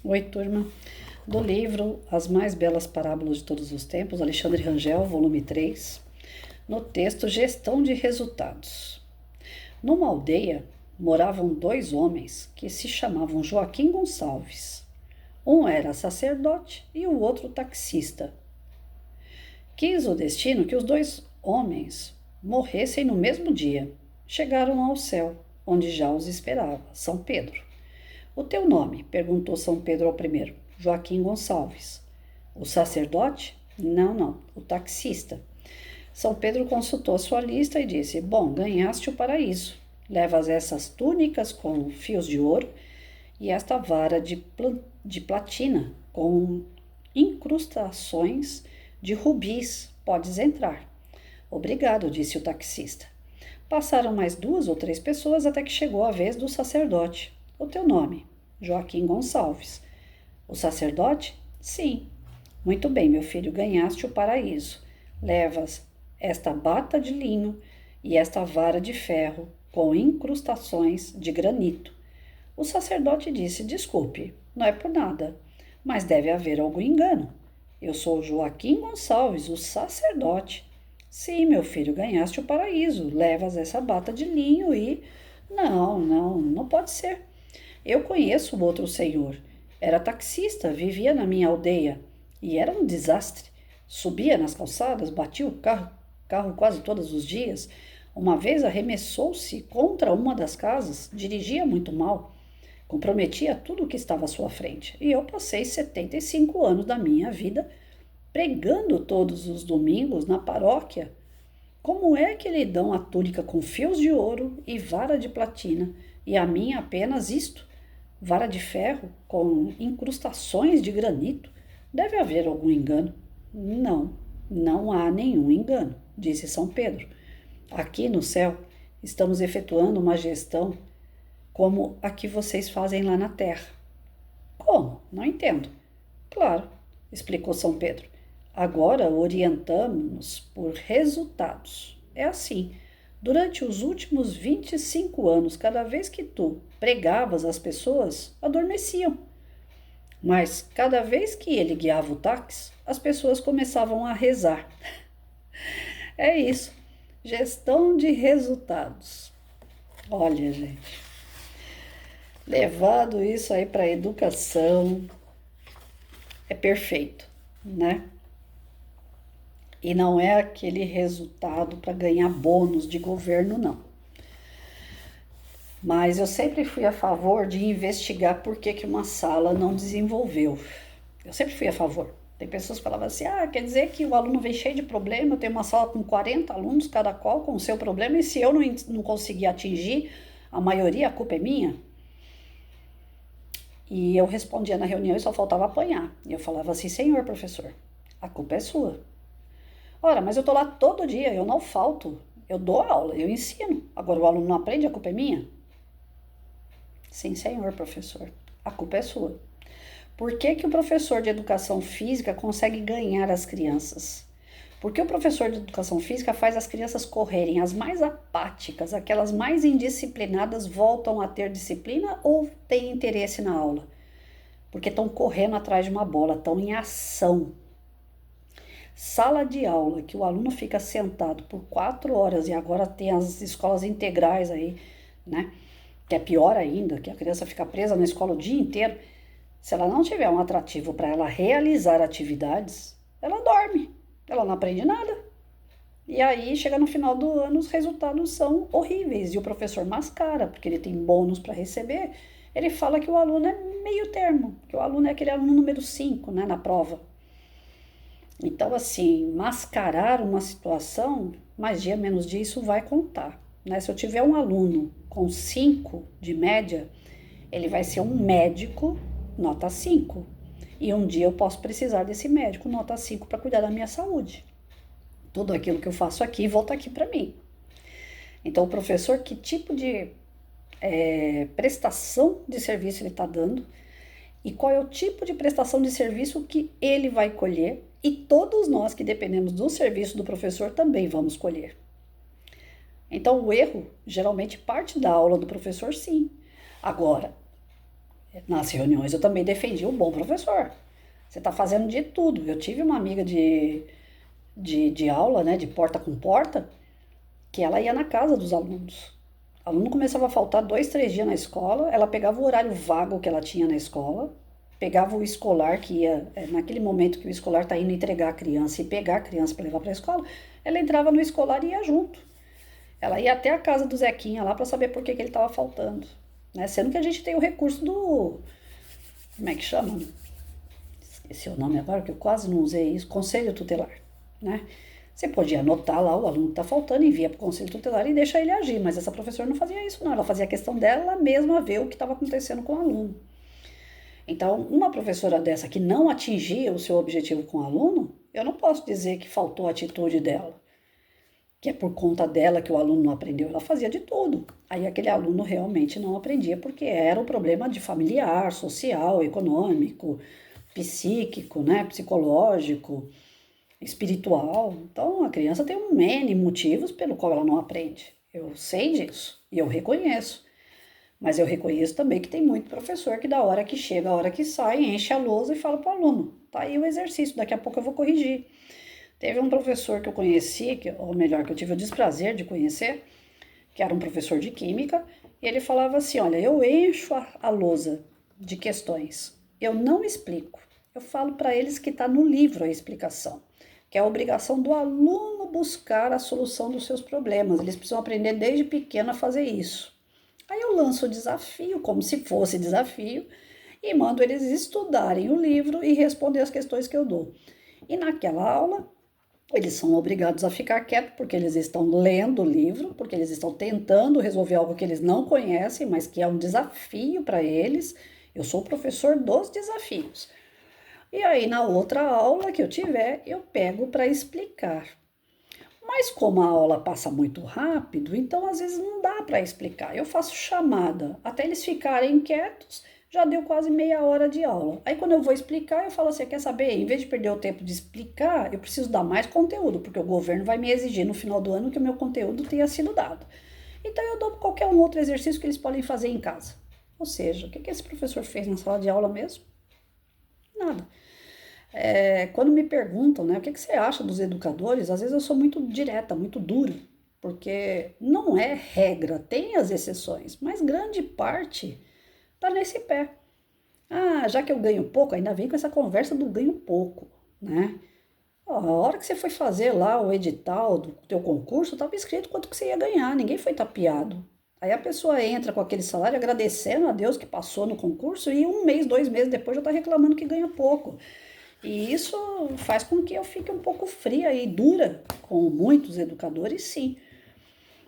Oi, turma. Do livro As Mais Belas Parábolas de Todos os Tempos, Alexandre Rangel, volume 3, no texto Gestão de Resultados. Numa aldeia moravam dois homens que se chamavam Joaquim Gonçalves. Um era sacerdote e o outro taxista. Quis o destino que os dois homens morressem no mesmo dia. Chegaram ao céu, onde já os esperava São Pedro. O teu nome? Perguntou São Pedro ao primeiro. Joaquim Gonçalves. O sacerdote? Não, o taxista. São Pedro consultou sua lista e disse: Bom, ganhaste o paraíso. Levas essas túnicas com fios de ouro e esta vara de platina com incrustações de rubis. Podes entrar. Obrigado, disse o taxista. Passaram mais 2 ou 3 pessoas até que chegou a vez do sacerdote. O teu nome? Joaquim Gonçalves. O sacerdote? Sim. Muito bem, meu filho, ganhaste o paraíso. Levas esta bata de linho e esta vara de ferro com incrustações de granito. O sacerdote disse: Desculpe, não é por nada, mas deve haver algum engano. Eu sou Joaquim Gonçalves, o sacerdote. Sim, meu filho, ganhaste o paraíso. Levas essa bata de linho e... Não pode ser. Eu conheço o outro senhor. Era taxista, vivia na minha aldeia e era um desastre. Subia nas calçadas, batia o carro quase todos os dias. Uma vez arremessou-se contra uma das casas, dirigia muito mal, comprometia tudo o que estava à sua frente. E eu passei 75 anos da minha vida pregando todos os domingos na paróquia. Como é que lhe dão a túnica com fios de ouro e vara de platina, e a mim apenas isto? Vara de ferro com incrustações de granito? Deve haver algum engano. Não há nenhum engano, disse São Pedro. Aqui no céu estamos efetuando uma gestão como a que vocês fazem lá na terra. Como? Não entendo. Claro, explicou São Pedro. Agora orientamos-nos por resultados. É assim. Durante os últimos 25 anos, cada vez que tu pregavas, as pessoas adormeciam. Mas cada vez que ele guiava o táxi, as pessoas começavam a rezar. É isso. Gestão de resultados. Olha, gente. Levado isso aí para a educação, é perfeito, né? E não é aquele resultado para ganhar bônus de governo, não. Mas eu sempre fui a favor de investigar por que uma sala não desenvolveu. Eu sempre fui a favor. Tem pessoas que falavam assim, quer dizer que o aluno vem cheio de problema, eu tenho uma sala com 40 alunos, cada qual com o seu problema, e se eu não conseguir atingir a maioria, a culpa é minha? E eu respondia na reunião e só faltava apanhar. E eu falava assim, senhor professor, a culpa é sua. Ora, mas eu tô lá todo dia, eu não falto, eu dou aula, eu ensino. Agora o aluno não aprende, a culpa é minha? Sim, senhor professor, a culpa é sua. Por que o professor de educação física consegue ganhar as crianças? Porque o professor de educação física faz as crianças correrem, as mais apáticas, aquelas mais indisciplinadas voltam a ter disciplina ou têm interesse na aula? Porque estão correndo atrás de uma bola, estão em ação. Sala de aula, que o aluno fica sentado por 4 horas, e agora tem as escolas integrais aí, né? Que é pior ainda, que a criança fica presa na escola o dia inteiro. Se ela não tiver um atrativo para ela realizar atividades, ela dorme, ela não aprende nada. E aí, chega no final do ano, os resultados são horríveis. E o professor mascara, porque ele tem bônus para receber. Ele fala que o aluno é meio termo, que o aluno é aquele aluno número 5, né, na prova. Então, assim, mascarar uma situação, mais dia, menos dia, isso vai contar. Né? Se eu tiver um aluno com 5 de média, ele vai ser um médico nota 5. E um dia eu posso precisar desse médico nota 5 para cuidar da minha saúde. Tudo aquilo que eu faço aqui volta aqui para mim. Então, o professor, que tipo de prestação de serviço ele está dando e qual é o tipo de prestação de serviço que ele vai colher, e todos nós que dependemos do serviço do professor também vamos colher. Então, o erro geralmente parte da aula do professor, sim. Agora, Nas reuniões eu também defendi o bom professor. Você está fazendo de tudo. Eu tive uma amiga de aula, né, de porta com porta, que ela ia na casa dos alunos. O aluno começava a faltar 2, 3 dias na escola, ela pegava o horário vago que ela tinha na escola, pegava o escolar que ia, naquele momento que o escolar está indo entregar a criança e pegar a criança para levar para a escola, ela entrava no escolar e ia junto. Ela ia até a casa do Zequinha lá para saber por que ele estava faltando. Né? Sendo que a gente tem o recurso do. Como é que chama? Esqueci o nome agora, que eu quase não usei isso. Conselho tutelar. Né? Você podia anotar lá o aluno que está faltando, envia para o conselho tutelar e deixa ele agir. Mas essa professora não fazia isso, não. Ela fazia a questão dela mesma ver o que estava acontecendo com o aluno. Então, uma professora dessa que não atingia o seu objetivo com o aluno, eu não posso dizer que faltou a atitude dela, que é por conta dela que o aluno não aprendeu. Ela fazia de tudo. Aí aquele aluno realmente não aprendia porque era um problema de familiar, social, econômico, psíquico, né, psicológico, espiritual. Então a criança tem um N motivos pelo qual ela não aprende. Eu sei disso e eu reconheço. Mas eu reconheço também que tem muito professor que da hora que chega, a hora que sai, enche a lousa e fala para o aluno, tá aí o exercício, daqui a pouco eu vou corrigir. Teve um professor que eu conheci, ou melhor, que eu tive o desprazer de conhecer, que era um professor de química, e ele falava assim, olha, eu encho a lousa de questões, eu não explico, eu falo para eles que está no livro a explicação, que é a obrigação do aluno buscar a solução dos seus problemas, eles precisam aprender desde pequeno a fazer isso. Aí eu lanço o desafio, como se fosse desafio, e mando eles estudarem o livro e responder as questões que eu dou. E naquela aula, eles são obrigados a ficar quietos porque eles estão lendo o livro, porque eles estão tentando resolver algo que eles não conhecem, mas que é um desafio para eles. Eu sou o professor dos desafios. E aí, na outra aula que eu tiver, eu pego para explicar. Mas como a aula passa muito rápido, então às vezes não dá para explicar. Eu faço chamada até eles ficarem quietos, já deu quase meia hora de aula. Aí quando eu vou explicar, eu falo assim, quer saber? Em vez de perder o tempo de explicar, eu preciso dar mais conteúdo, porque o governo vai me exigir no final do ano que o meu conteúdo tenha sido dado. Então eu dou qualquer um outro exercício que eles podem fazer em casa. Ou seja, o que esse professor fez na sala de aula mesmo? Nada. Quando me perguntam, né, o que você acha dos educadores, às vezes eu sou muito direta, muito dura, porque não é regra, tem as exceções, mas grande parte tá nesse pé. Ah, já que eu ganho pouco, ainda vem com essa conversa do ganho pouco, né? Ó, a hora que você foi fazer lá o edital do teu concurso, estava escrito quanto que você ia ganhar, ninguém foi tapeado. Aí a pessoa entra com aquele salário agradecendo a Deus que passou no concurso e 1 mês, 2 meses depois já está reclamando que ganha pouco. E isso faz com que eu fique um pouco fria e dura com muitos educadores, sim.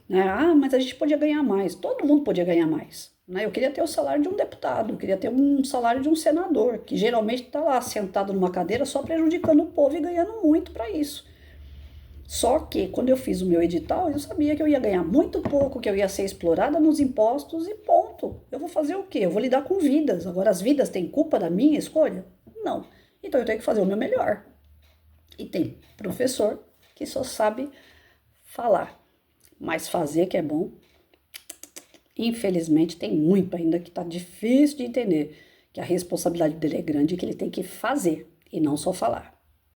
Né? Ah, mas a gente podia ganhar mais. Todo mundo podia ganhar mais. Né? Eu queria ter o salário de um deputado, eu queria ter um salário de um senador, que geralmente está lá sentado numa cadeira só prejudicando o povo e ganhando muito para isso. Só que quando eu fiz o meu edital, eu sabia que eu ia ganhar muito pouco, que eu ia ser explorada nos impostos e ponto. Eu vou fazer o quê? Eu vou lidar com vidas. Agora, as vidas têm culpa da minha escolha? Não. Então eu tenho que fazer o meu melhor. E tem professor que só sabe falar, mas fazer que é bom. Infelizmente tem muito ainda que tá difícil de entender que a responsabilidade dele é grande e que ele tem que fazer e não só falar.